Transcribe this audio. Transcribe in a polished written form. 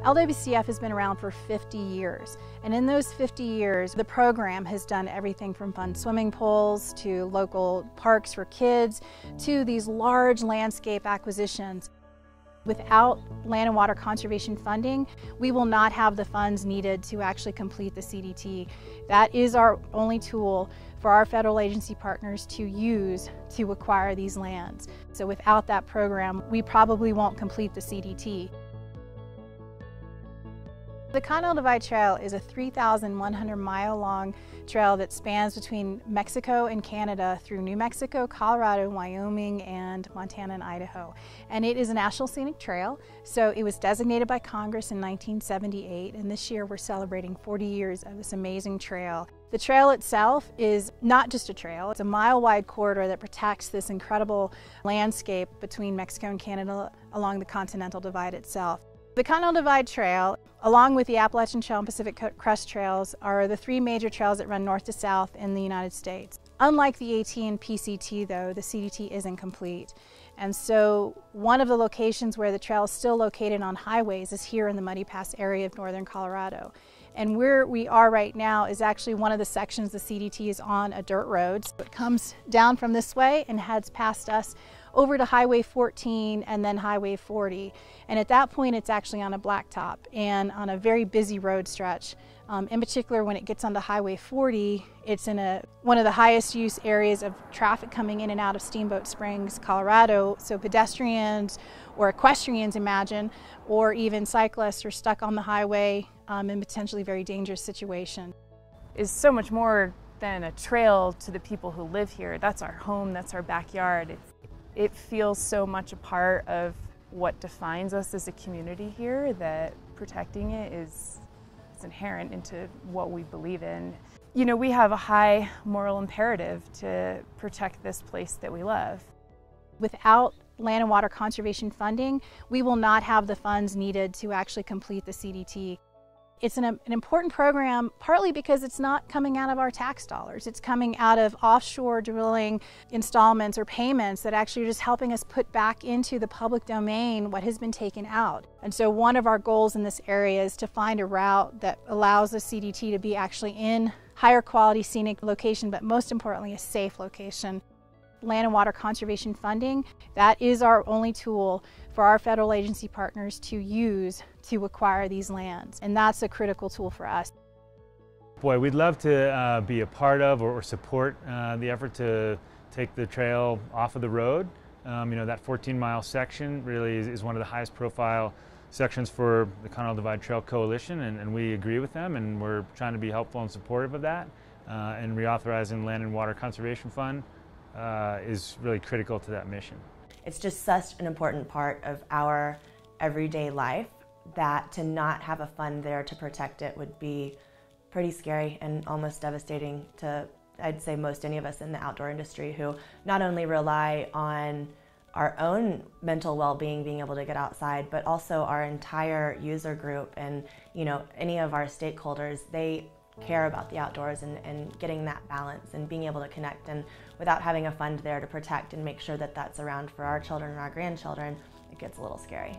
LWCF has been around for 50 years, and in those 50 years, the program has done everything from fun swimming pools to local parks for kids to these large landscape acquisitions. Without land and water conservation funding, we will not have the funds needed to actually complete the CDT. That is our only tool for our federal agency partners to use to acquire these lands. So without that program, we probably won't complete the CDT. The Continental Divide Trail is a 3,100-mile-long trail that spans between Mexico and Canada through New Mexico, Colorado, Wyoming, and Montana and Idaho. And it is a National Scenic Trail, so it was designated by Congress in 1978, and this year we're celebrating 40 years of this amazing trail. The trail itself is not just a trail, it's a mile-wide corridor that protects this incredible landscape between Mexico and Canada along the Continental Divide itself. The Continental Divide Trail, along with the Appalachian Trail and Pacific Crest Trails, are the three major trails that run north to south in the United States. Unlike the AT and PCT though, the CDT isn't complete. And so one of the locations where the trail is still located on highways is here in the Muddy Pass area of northern Colorado. And where we are right now is actually one of the sections the CDT is on a dirt road. So it comes down from this way and heads past us over to Highway 14 and then Highway 40. And at that point it's actually on a blacktop and on a very busy road stretch. In particular, when it gets onto Highway 40, it's in one of the highest use areas of traffic coming in and out of Steamboat Springs, Colorado. So pedestrians or equestrians, imagine, or even cyclists are stuck on the highway in potentially very dangerous situation. Is so much more than a trail to the people who live here. That's our home, that's our backyard. It feels so much a part of what defines us as a community here that protecting it is inherent into what we believe in. You know, we have a high moral imperative to protect this place that we love. Without land and water conservation funding, we will not have the funds needed to actually complete the CDT. It's an important program partly because it's not coming out of our tax dollars. It's coming out of offshore drilling installments or payments that actually are just helping us put back into the public domain what has been taken out. And so one of our goals in this area is to find a route that allows the CDT to be actually in higher quality scenic location, but most importantly a safe location. Land and water conservation funding, that is our only tool for our federal agency partners to use to acquire these lands, and that's a critical tool for us. Boy, we'd love to be a part of or support the effort to take the trail off of the road. You know, that 14-mile section really is one of the highest profile sections for the Continental Divide Trail Coalition, and we agree with them, and we're trying to be helpful and supportive of that. And reauthorizing Land and Water Conservation Fund is really critical to that mission. It's just such an important part of our everyday life that to not have a fund there to protect it would be pretty scary and almost devastating to, I'd say, most any of us in the outdoor industry who not only rely on our own mental well-being, being able to get outside, but also our entire user group and, you know, any of our stakeholders. They care about the outdoors and getting that balance and being able to connect, and without having a fund there to protect and make sure that that's around for our children and our grandchildren, it gets a little scary.